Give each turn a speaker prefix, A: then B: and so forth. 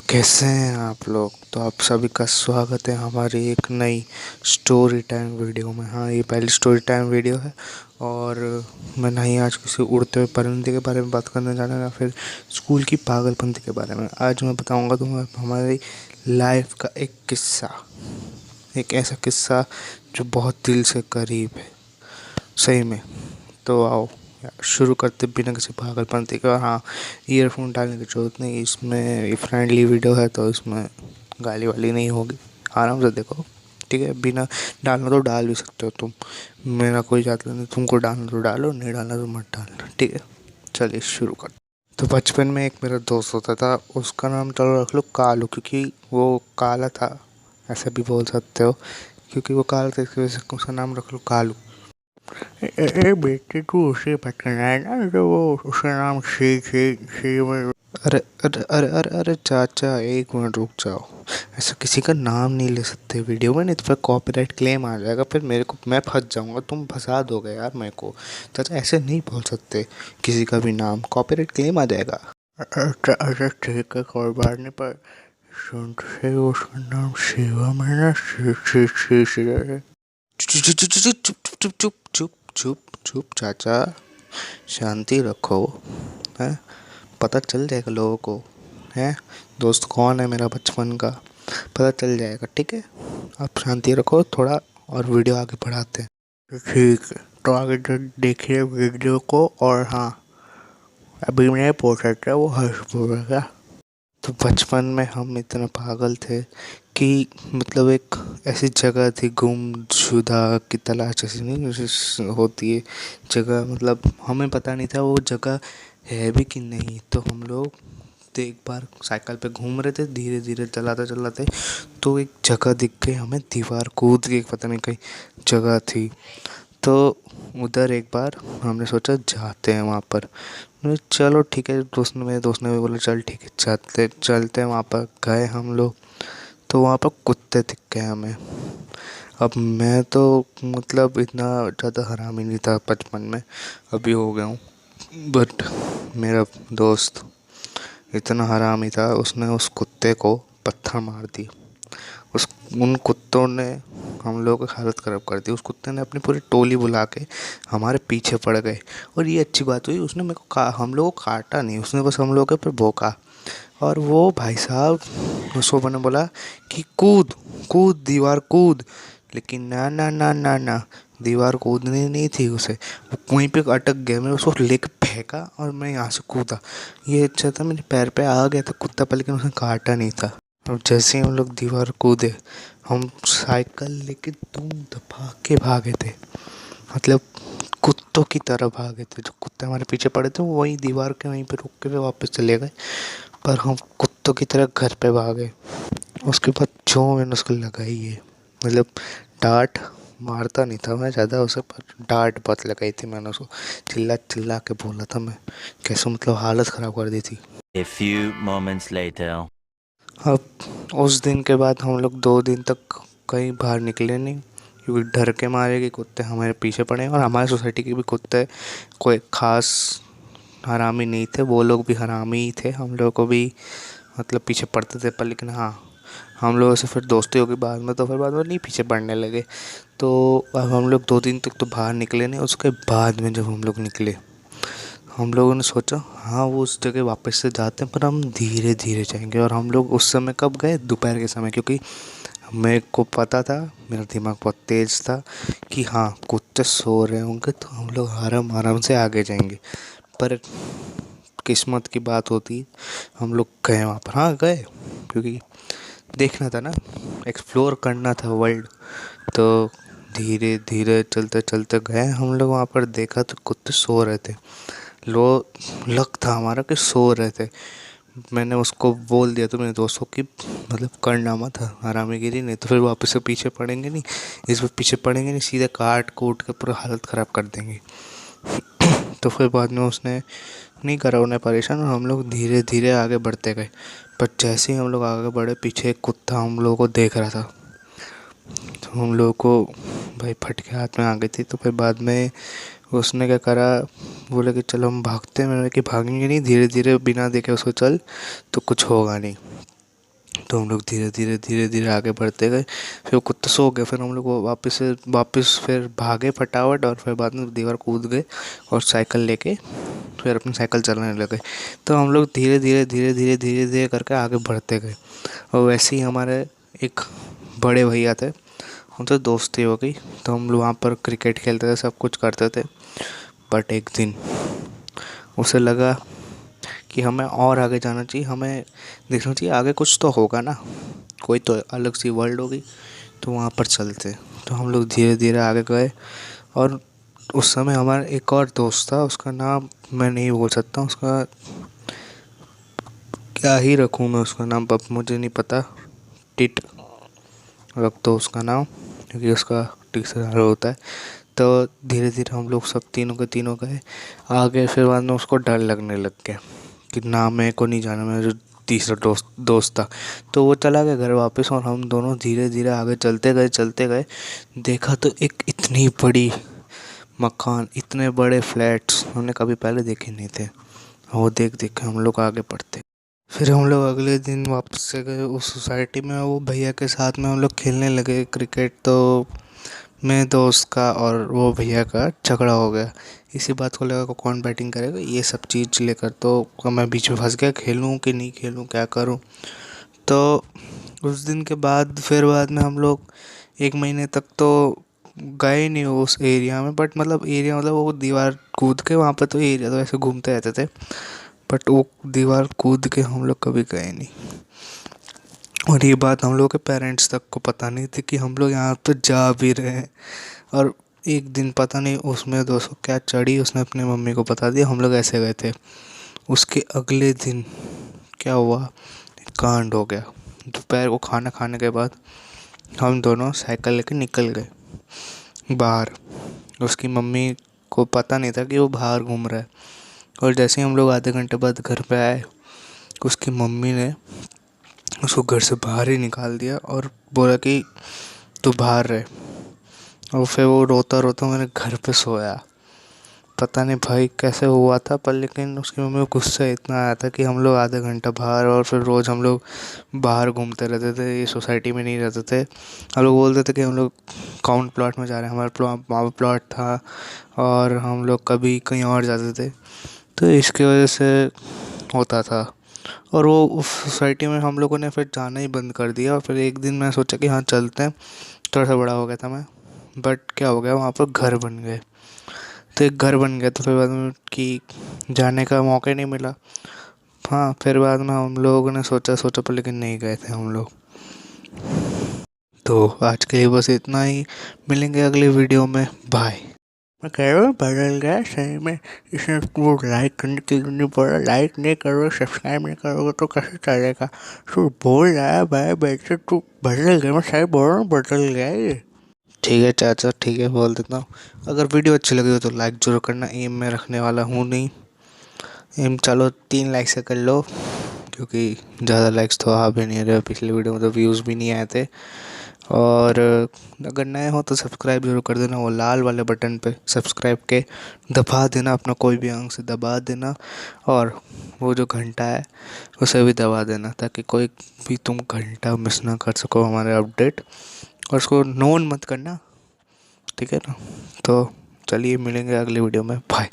A: कैसे हैं आप लोग। तो आप सभी का स्वागत है हमारी एक नई स्टोरी टाइम वीडियो में। हाँ, ये पहली स्टोरी टाइम वीडियो है और मैं नहीं आज किसी उड़ते हुए परिंदे के बारे में बात करने जा रहा या फिर स्कूल की पागलपंती के बारे में। आज मैं बताऊंगा तुम्हें हमारी लाइफ का एक किस्सा, एक ऐसा किस्सा जो बहुत दिल से करीब है सही में। तो आओ शुरू करते बिना किसी पागलपंती के। और हाँ, ईयरफोन डालने की जरूरत नहीं, इसमें फ्रेंडली वीडियो है तो इसमें गाली वाली नहीं होगी। आराम से देखो, ठीक है। बिना डालना तो डाल भी सकते हो तुम, मेरा कोई जाता नहीं। तुमको डालना तो डालो, नहीं डालना तो मत डालना, ठीक है। चलिए शुरू कर। तो बचपन में एक मेरा दोस्त होता था, उसका नाम चलो रख लो कालू, क्योंकि वो काला था, ऐसा भी बोल सकते हो। क्योंकि वो काला था इसकी वजह से उसका नाम रख लो कालू। बेटे तू उसे पसंद है ना, जो वो उसका नाम शी में। अरे चाचा, एक मिनट रुक जाओ। ऐसा किसी का नाम नहीं ले सकते वीडियो में, नहीं तो फिर कॉपीराइट क्लेम आ जाएगा, फिर मेरे को मैं फंस जाऊंगा, तुम फंसा दोगे यार मेरे को। चाचा ऐसे नहीं बोल सकते किसी का भी नाम, कॉपीराइट क्लेम आ जाएगा। अच्छा ठीक है, कोई बात नहीं, पर सुनते से उसका नाम शिवम है ना। चुप चुप चुप चुप चुप चुप चुप चाचा, शांति रखो। हैं, पता चल जाएगा लोगों को, हैं दोस्त कौन है मेरा बचपन का, पता चल जाएगा, ठीक है। आप शांति रखो थोड़ा और वीडियो आगे बढ़ाते हैं। ठीक है, तो आगे देखिए वीडियो को। और हाँ, अभी नहीं पूछ सकता, वो हर्ष बोलेगा। तो बचपन में हम इतना पागल थे कि मतलब एक ऐसी जगह थी गुमशुदा की तलाश, ऐसी नहीं जैसे होती है जगह, मतलब हमें पता नहीं था वो जगह है भी कि नहीं। तो हम लोग तो एक बार साइकिल पे घूम रहे थे, धीरे धीरे चलाते चलाते, तो एक जगह दिख गई हमें, दीवार कूद के पता नहीं कहीं जगह थी। तो उधर एक बार हमने सोचा जाते हैं वहाँ पर। चलो ठीक है, मेरे दोस्त ने भी बोला चल ठीक है चलते चलते हैं। वहाँ पर गए हम लोग, तो वहाँ पर कुत्ते दिख गए हमें। अब मैं तो मतलब इतना ज़्यादा हरामी नहीं था बचपन में, अभी हो गया हूँ। बट मेरा दोस्त इतना हरामी था, उसने उस कुत्ते को पत्थर मार दी। उस उन कुत्तों ने हम लोगों की हालत ख़राब कर दी। उस कुत्ते ने अपनी पूरी टोली बुला के हमारे पीछे पड़ गए। और ये अच्छी बात हुई, उसने मेरे को हम लोगों को काटा नहीं, उसने बस हम लोगों के ऊपर भौंका। और वो भाई साहब, उसको मैंने बोला कि कूद कूद दीवार कूद, लेकिन ना ना ना ना ना, दीवार कूदनी नहीं थी उसे, वो वहीं पे अटक गया। मैं उसको लेकर फेंका और मैं यहाँ से कूदा। ये अच्छा था मेरे पैर पे आ गया था कुत्ता पर, लेकिन उसने काटा नहीं था। और जैसे ही हम लोग दीवार कूदे, हम साइकिल लेके दूम दबा के भागे थे, मतलब कुत्तों की तरह भागे थे। जो कुत्ते हमारे पीछे पड़े थे वो वहीं दीवार के वहीं पे रुक के वापस चले गए, पर हम कुत्तों की तरह घर पे भागे। उसके बाद जो मैंने उसको लगाई है, मतलब डांट मारता नहीं था मैं ज़्यादा उसे, पर डांट बहुत लगाई थी मैंने उसको। चिल्ला चिल्ला के बोला था मैं, कैसे मतलब हालत ख़राब कर दी थी।
B: A few moments later.
A: अब उस दिन के बाद हम लोग 2 दिन तक कहीं बाहर निकले नहीं, क्योंकि डर के मारे कि कुत्ते हमारे पीछे पड़े। और हमारे सोसाइटी के भी कुत्ते कोई ख़ास हरामी नहीं थे, वो लोग भी हरामी ही थे, हम लोग को भी मतलब पीछे पड़ते थे। पर लेकिन हाँ, हम लोगों से फिर दोस्ती हो गई बाद में, तो फिर बाद में नहीं पीछे पड़ने लगे। तो अब हम लोग 2 दिन तक तो बाहर निकले नहीं। उसके बाद में जब हम लोग निकले, हम लोगों ने सोचा हाँ वो उस जगह वापस से जाते हैं, पर हम धीरे धीरे जाएंगे। और हम लोग उस समय कब गए, दोपहर के समय, क्योंकि मेरे को पता था, मेरा दिमाग बहुत तेज़ था कि हाँ कुत्ते सो रहे होंगे तो हम लोग आराम आराम से आगे जाएंगे। पर किस्मत की बात होती, हम लोग गए वहाँ पर, हाँ गए, क्योंकि देखना था ना, एक्सप्लोर करना था वर्ल्ड। तो धीरे धीरे चलते चलते गए हम लोग वहाँ पर, देखा तो कुत्ते सो रहे थे। लो, लक था हमारा कि सो रहे थे। मैंने उसको बोल दिया तो मेरे दोस्तों की मतलब करना मत हरामीगिरी, नहीं तो फिर वापस से पीछे पड़ेंगे नहीं, इस बार पीछे पड़ेंगे नहीं, सीधे काट कूट के पूरा हालत ख़राब कर देंगे। तो फिर बाद में उसने नहीं करा उन्हें परेशान, और हम लोग धीरे धीरे आगे बढ़ते गए। पर जैसे ही हम लोग आगे बढ़े, पीछे एक कुत्ता हम लोगों को देख रहा था। तो हम लोगों को भाई फटके हाथ में आ गई थी। तो फिर बाद में उसने क्या करा, बोले कि चलो हम भागते हैं। मैंने कि भागेंगे नहीं, धीरे धीरे बिना देखे उसको चल, तो कुछ होगा नहीं। तो हम लोग धीरे धीरे आगे बढ़ते गए। फिर वो कुत्ता सो गए, फिर हम लोग वो वापस फिर भागे फटाफट, और फिर बाद में दीवार कूद गए और साइकिल लेके फिर अपनी साइकिल चलाने लगे। तो हम लोग धीरे धीरे करके आगे बढ़ते गए। और वैसे ही हमारे एक बड़े भैया थे, उनसे दोस्ती हो गई। तो हम लोग वहाँ पर क्रिकेट खेलते थे, सब कुछ करते थे। बट एक दिन उसे लगा कि हमें और आगे जाना चाहिए, हमें देखना चाहिए आगे कुछ तो होगा ना, कोई तो अलग सी वर्ल्ड होगी, तो वहाँ पर चलते। तो हम लोग धीरे धीरे आगे गए। और उस समय हमारा एक और दोस्त था, उसका नाम मैं नहीं बोल सकता, उसका क्या ही रखूँ मैं उसका नाम, अब मुझे नहीं पता, टिट रख दो उसका नाम, क्योंकि उसका टीचर होता है। तो धीरे धीरे हम लोग सब तीनों के तीनों गए आगे। फिर बाद में उसको डर लगने लग गया कि ना, मेरे को नहीं जाना, मेरा जो तीसरा दोस्त था, तो वो चला गया घर वापस। और हम दोनों धीरे धीरे आगे चलते गए। देखा तो एक इतनी बड़ी मकान, इतने बड़े फ्लैट्स हमने कभी पहले देखे नहीं थे। वो देख देख के हम लोग आगे बढ़ते। फिर हम लोग अगले दिन वापस से गए उस सोसाइटी में, वो भैया के साथ में हम लोग खेलने लगे क्रिकेट। तो मेरे दोस्त का और वो भैया का झगड़ा हो गया, इसी बात को लेकर कौन बैटिंग करेगा, ये सब चीज़ लेकर। तो मैं बीच में फंस गया, खेलूं कि नहीं खेलूं, क्या करूं। तो उस दिन के बाद फिर बाद में हम लोग 1 महीने तक तो गए नहीं उस एरिया में। बट मतलब एरिया मतलब वो दीवार कूद के, वहाँ पर तो एरिया तो ऐसे घूमते रहते थे, बट वो दीवार कूद के हम लोग कभी गए नहीं। और ये बात हम लोग के पेरेंट्स तक को पता नहीं थी कि हम लोग यहाँ पे जा भी रहे हैं। और एक दिन पता नहीं उसमें दोस्तों क्या चढ़ी, उसने अपने मम्मी को बता दिया, हम लोग ऐसे गए थे। उसके अगले दिन क्या हुआ, एक कांड हो गया। दोपहर को खाना खाने के बाद हम दोनों साइकिल लेकर निकल गए बाहर। उसकी मम्मी को पता नहीं था कि वो बाहर घूम रहा है। और जैसे ही हम लोग आधे घंटे बाद घर पे आए, उसकी मम्मी ने उसको घर से बाहर ही निकाल दिया और बोला कि तू बाहर रहे। और फिर वो रोता रोता मेरे घर पे सोया। पता नहीं भाई कैसे हुआ था, पर लेकिन उसकी मम्मी को गुस्सा इतना आया था कि हम लोग आधे घंटा बाहर, और फिर रोज़ हम लोग बाहर घूमते रहते थे, ये सोसाइटी में नहीं रहते थे। हम लोग बोलते थे कि हम लोग काउंट प्लॉट में जा रहे हैं, हमारा वहाँ प्लॉट था, और हम लोग कभी कहीं और जाते थे। तो इसकी वजह से होता था। और वो उस सोसाइटी में हम लोगों ने फिर जाना ही बंद कर दिया। और फिर एक दिन मैं सोचा कि हाँ चलते हैं, थोड़ा सा बड़ा हो गया था मैं। बट क्या हो गया, वहाँ पर घर बन गए। तो एक घर बन गया, तो फिर बाद में कि जाने का मौका ही नहीं मिला। हाँ, फिर बाद में हम लोगों ने सोचा पर लेकिन नहीं गए थे हम लोग। तो आज के लिए बस इतना ही, मिलेंगे अगले वीडियो में, बाय। मैं कह रहा हूँ बदल गया सही में, इसमें वो लाइक करने की नहीं पड़ रहा, लाइक नहीं करोगे, सब्सक्राइब नहीं करोगे तो कैसे चलेगा। तू बोल रहा है भाई बेटे, तू बदल गया, मैं सही बोल रहा हूँ, बदल गया ये। ठीक है चाचा, ठीक है, बोल देता हूँ। अगर वीडियो अच्छी लगी हो तो लाइक जरूर करना, एम में रखने वाला हूँ नहीं, एम चलो 3 लाइक से कर लो, क्योंकि ज़्यादा लाइक्स तो आ भी नहीं रहे, पिछले वीडियो में तो व्यूज़ भी नहीं आए थे। और अगर नए हो तो सब्सक्राइब जरूर कर देना, वो लाल वाले बटन पे सब्सक्राइब के दबा देना, अपना कोई भी अंग से दबा देना, और वो जो घंटा है उसे भी दबा देना, ताकि कोई भी तुम घंटा मिस ना कर सको हमारे अपडेट। और उसको नोन मत करना, ठीक है ना। तो चलिए मिलेंगे अगले वीडियो में, बाय।